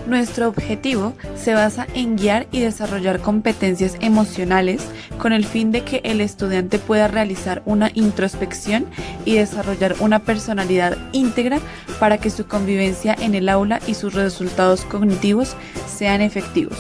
Nuestro objetivo se basa en guiar y desarrollar competencias emocionales con el fin de que el estudiante pueda realizar una introspección y desarrollar una personalidad íntegra para que su convivencia en el aula y sus resultados cognitivos sean efectivos.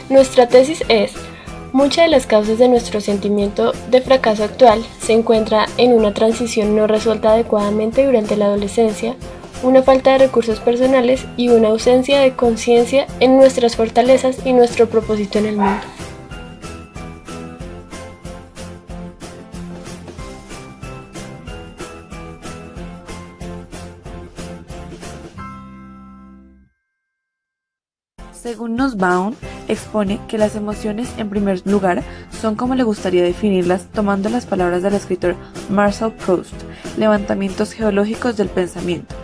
Nuestra tesis es: muchas de las causas de nuestro sentimiento de fracaso actual se encuentra en una transición no resuelta adecuadamente durante la adolescencia, una falta de recursos personales y una ausencia de conciencia en nuestras fortalezas y nuestro propósito en el mundo. Según Nussbaum, expone que las emociones, en primer lugar, son como le gustaría definirlas tomando las palabras del escritor Marcel Proust, levantamientos geológicos del pensamiento.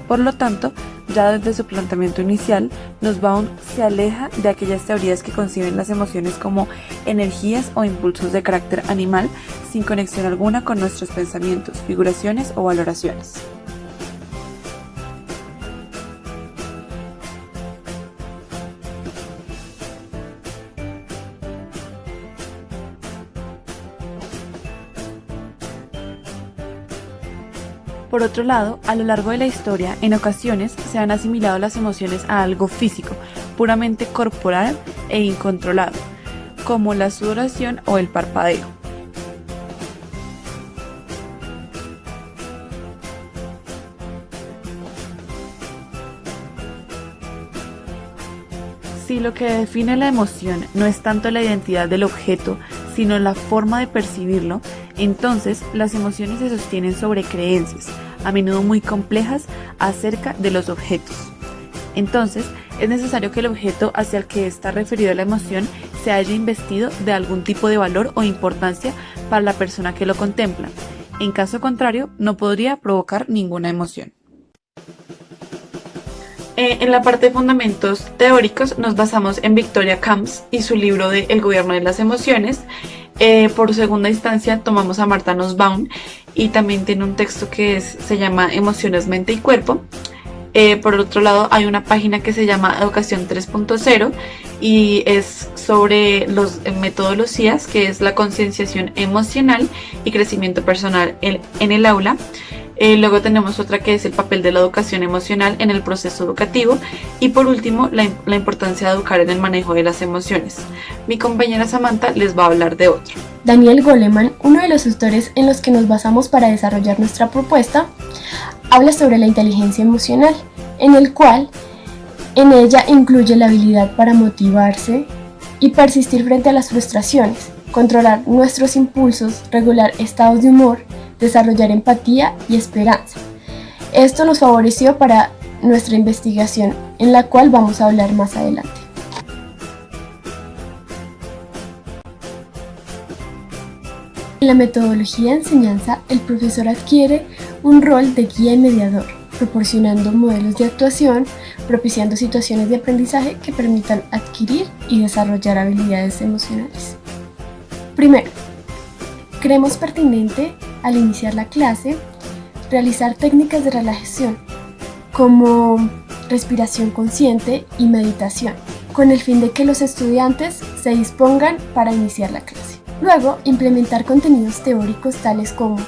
Por lo tanto, ya desde su planteamiento inicial, Nussbaum se aleja de aquellas teorías que conciben las emociones como energías o impulsos de carácter animal sin conexión alguna con nuestros pensamientos, figuraciones o valoraciones. Por otro lado, a lo largo de la historia, en ocasiones se han asimilado las emociones a algo físico, puramente corporal e incontrolado, como la sudoración o el parpadeo. Si lo que define la emoción no es tanto la identidad del objeto, sino la forma de percibirlo, entonces las emociones se sostienen sobre creencias, a menudo muy complejas, acerca de los objetos. Entonces, es necesario que el objeto hacia el que está referido la emoción se haya investido de algún tipo de valor o importancia para la persona que lo contempla. En caso contrario, no podría provocar ninguna emoción. En la parte de fundamentos teóricos nos basamos en Victoria Camps y su libro de El gobierno de las emociones. Por segunda instancia tomamos a Martha Nussbaum y también tiene un texto que se llama Emociones, Mente y Cuerpo. Por otro lado hay una página que se llama Educación 3.0 y es sobre los metodologías, que es la concienciación emocional y crecimiento personal en el aula. Luego tenemos otra que es el papel de la educación emocional en el proceso educativo y por último la importancia de educar en el manejo de las emociones. Mi compañera Samantha les va a hablar de otro. Daniel Goleman, uno de los autores en los que nos basamos para desarrollar nuestra propuesta, habla sobre la inteligencia emocional, en ella incluye la habilidad para motivarse y persistir frente a las frustraciones, controlar nuestros impulsos, regular estados de humor, desarrollar empatía y esperanza. Esto nos favoreció para nuestra investigación, en la cual vamos a hablar más adelante. En la metodología de enseñanza, el profesor adquiere un rol de guía y mediador, proporcionando modelos de actuación, propiciando situaciones de aprendizaje que permitan adquirir y desarrollar habilidades emocionales. Primero, creemos pertinente, al iniciar la clase, realizar técnicas de relajación, como respiración consciente y meditación, con el fin de que los estudiantes se dispongan para iniciar la clase. Luego, implementar contenidos teóricos tales como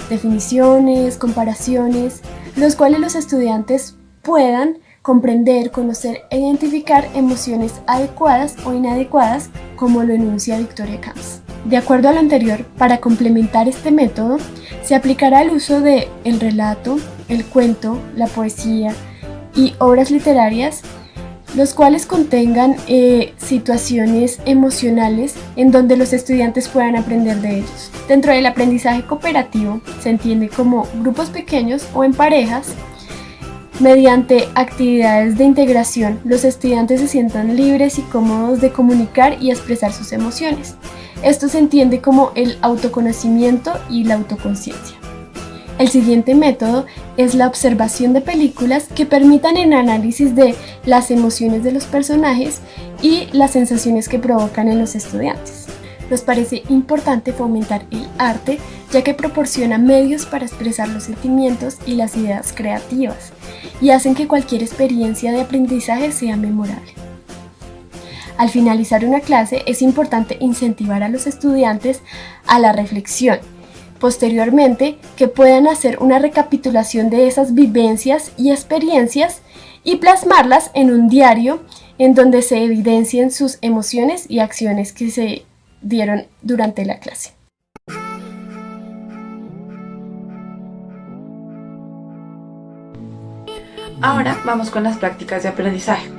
definiciones, comparaciones, los cuales los estudiantes puedan comprender, conocer e identificar emociones adecuadas o inadecuadas, como lo enuncia Victoria Camps. De acuerdo a lo anterior, para complementar este método, se aplicará el uso de el relato, el cuento, la poesía y obras literarias, los cuales contengan situaciones emocionales en donde los estudiantes puedan aprender de ellos. Dentro del aprendizaje cooperativo se entiende como grupos pequeños o en parejas. Mediante actividades de integración, los estudiantes se sientan libres y cómodos de comunicar y expresar sus emociones. Esto se entiende como el autoconocimiento y la autoconciencia. El siguiente método es la observación de películas que permitan el análisis de las emociones de los personajes y las sensaciones que provocan en los estudiantes. Nos parece importante fomentar el arte, ya que proporciona medios para expresar los sentimientos y las ideas creativas, y hacen que cualquier experiencia de aprendizaje sea memorable. Al finalizar una clase, es importante incentivar a los estudiantes a la reflexión. Posteriormente, que puedan hacer una recapitulación de esas vivencias y experiencias y plasmarlas en un diario en donde se evidencien sus emociones y acciones que se dieron durante la clase. Ahora vamos con las prácticas de aprendizaje.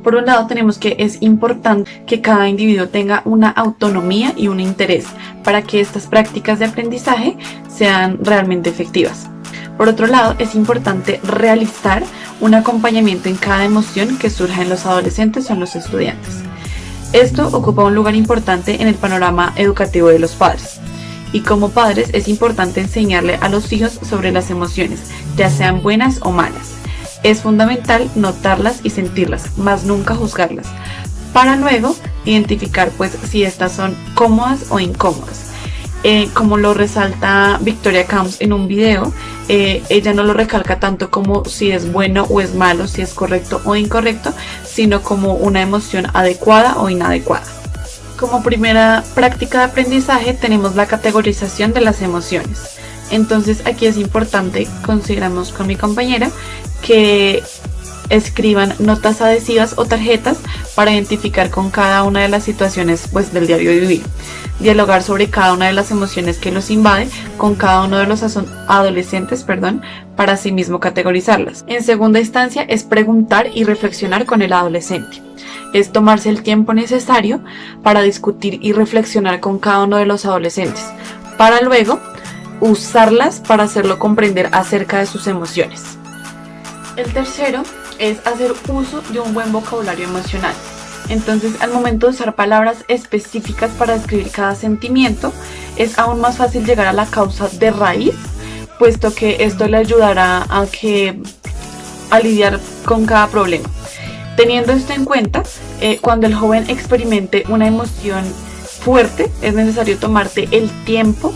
Por un lado, tenemos que es importante que cada individuo tenga una autonomía y un interés para que estas prácticas de aprendizaje sean realmente efectivas. Por otro lado, es importante realizar un acompañamiento en cada emoción que surja en los adolescentes o en los estudiantes. Esto ocupa un lugar importante en el panorama educativo de los padres. Y como padres es importante enseñarle a los hijos sobre las emociones, ya sean buenas o malas. Es fundamental notarlas y sentirlas, más nunca juzgarlas, para luego identificar si estas son cómodas o incómodas. Como lo resalta Victoria Camps en un video, ella no lo recalca tanto como si es bueno o es malo, si es correcto o incorrecto, sino como una emoción adecuada o inadecuada. Como primera práctica de aprendizaje tenemos la categorización de las emociones. Entonces aquí es importante, consideramos con mi compañera, que escriban notas adhesivas o tarjetas para identificar con cada una de las situaciones del diario vivir. Dialogar sobre cada una de las emociones que los invade con cada uno de los adolescentes, para así mismo categorizarlas. En segunda instancia es preguntar y reflexionar con el adolescente. Es tomarse el tiempo necesario para discutir y reflexionar con cada uno de los adolescentes, para luego usarlas para hacerlo comprender acerca de sus emociones. El tercero es hacer uso de un buen vocabulario emocional. Entonces, al momento de usar palabras específicas para describir cada sentimiento, es aún más fácil llegar a la causa de raíz, puesto que esto le ayudará a lidiar con cada problema. Teniendo esto en cuenta, cuando el joven experimente una emoción fuerte, es necesario tomarte el tiempo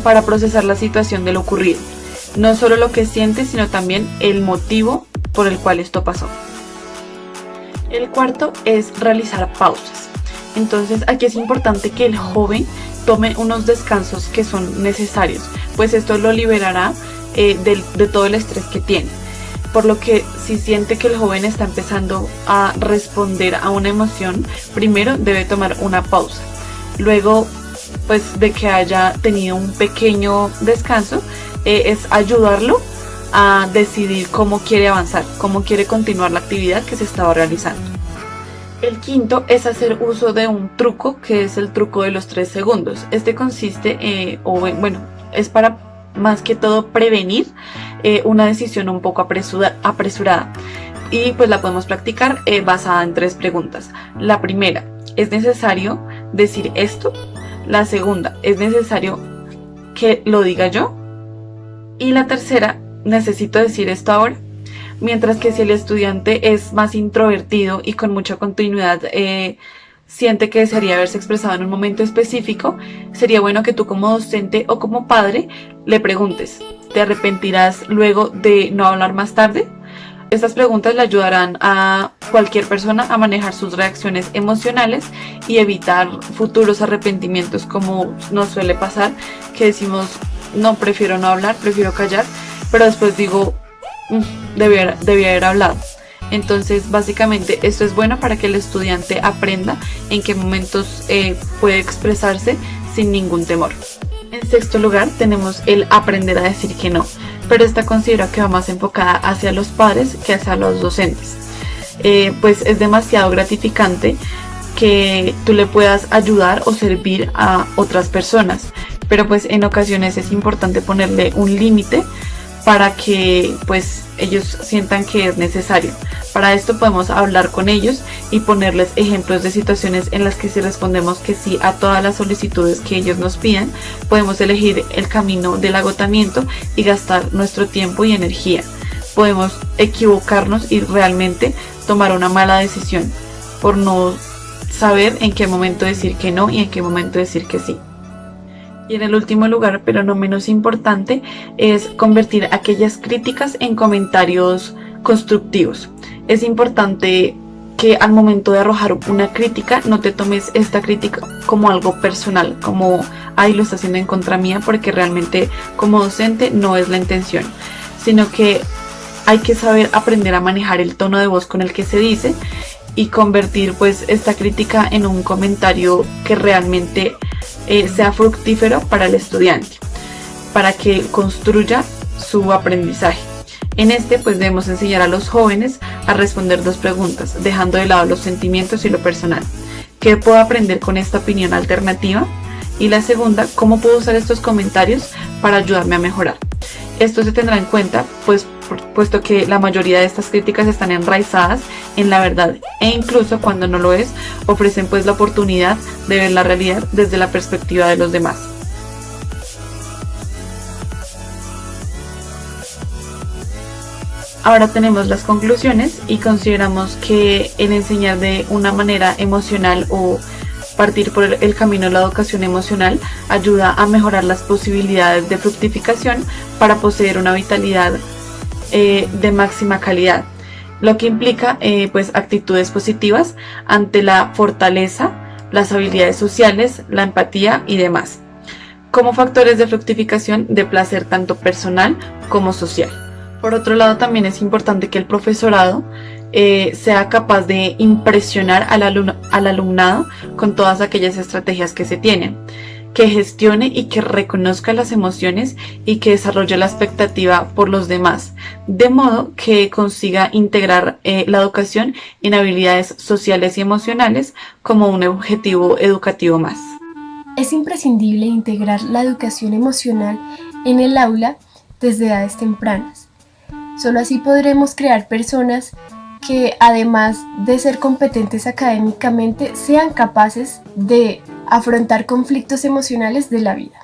para procesar la situación de lo ocurrido. No solo lo que siente, sino también el motivo por el cual esto pasó. El cuarto es realizar pausas. Entonces aquí es importante que el joven tome unos descansos que son necesarios, pues esto lo liberará de todo el estrés que tiene. Por lo que si siente que el joven está empezando a responder a una emoción, primero debe tomar una pausa. Luego, de que haya tenido un pequeño descanso, es ayudarlo a decidir cómo quiere avanzar, cómo quiere continuar la actividad que se estaba realizando. El quinto es hacer uso de un truco, que es el truco de los 3 segundos. Este consiste, es para más que todo prevenir una decisión un poco apresurada. Y la podemos practicar basada en 3 preguntas. La primera, ¿es necesario decir esto? La segunda, ¿es necesario que lo diga yo? Y la tercera, ¿necesito decir esto ahora? Mientras que si el estudiante es más introvertido y con mucha continuidad siente que desearía haberse expresado en un momento específico, sería bueno que tú como docente o como padre le preguntes, ¿te arrepentirás luego de no hablar más tarde? Estas preguntas le ayudarán a cualquier persona a manejar sus reacciones emocionales y evitar futuros arrepentimientos, como nos suele pasar, que decimos, no, prefiero no hablar, prefiero callar, pero después digo, debía haber hablado. Entonces, básicamente, esto es bueno para que el estudiante aprenda en qué momentos puede expresarse sin ningún temor. En sexto lugar, tenemos el aprender a decir que no, pero esta considero que va más enfocada hacia los padres que hacia los docentes. Es demasiado gratificante que tú le puedas ayudar o servir a otras personas, pero en ocasiones es importante ponerle un límite para que pues ellos sientan que es necesario. Para esto podemos hablar con ellos y ponerles ejemplos de situaciones en las que si respondemos que sí a todas las solicitudes que ellos nos pidan, podemos elegir el camino del agotamiento y gastar nuestro tiempo y energía. Podemos equivocarnos y realmente tomar una mala decisión por no saber en qué momento decir que no y en qué momento decir que sí. Y en el último lugar, pero no menos importante, es convertir aquellas críticas en comentarios constructivos. Es importante que al momento de arrojar una crítica no te tomes esta crítica como algo personal, como ay, lo está haciendo en contra mía, porque realmente como docente no es la intención, sino que hay que saber aprender a manejar el tono de voz con el que se dice y convertir pues esta crítica en un comentario que realmente sea fructífero para el estudiante, para que construya su aprendizaje. En este pues debemos enseñar a los jóvenes a responder dos preguntas, dejando de lado los sentimientos y lo personal. ¿Qué puedo aprender con esta opinión alternativa? Y la segunda, ¿cómo puedo usar estos comentarios para ayudarme a mejorar? Esto se tendrá en cuenta puesto que la mayoría de estas críticas están enraizadas en la verdad e incluso cuando no lo es, ofrecen pues la oportunidad de ver la realidad desde la perspectiva de los demás. Ahora tenemos las conclusiones y consideramos que el enseñar de una manera emocional o partir por el camino de la educación emocional ayuda a mejorar las posibilidades de fructificación para poseer una vitalidad de máxima calidad, lo que implica pues actitudes positivas ante la fortaleza, las habilidades sociales, la empatía y demás, como factores de fructificación de placer tanto personal como social. Por otro lado, también es importante que el profesorado sea capaz de impresionar al alumnado con todas aquellas estrategias que se tienen, que gestione y que reconozca las emociones y que desarrolle la expectativa por los demás, de modo que consiga integrar la educación en habilidades sociales y emocionales como un objetivo educativo más. Es imprescindible integrar la educación emocional en el aula desde edades tempranas. Solo así podremos crear personas que, además de ser competentes académicamente, sean capaces de afrontar conflictos emocionales de la vida.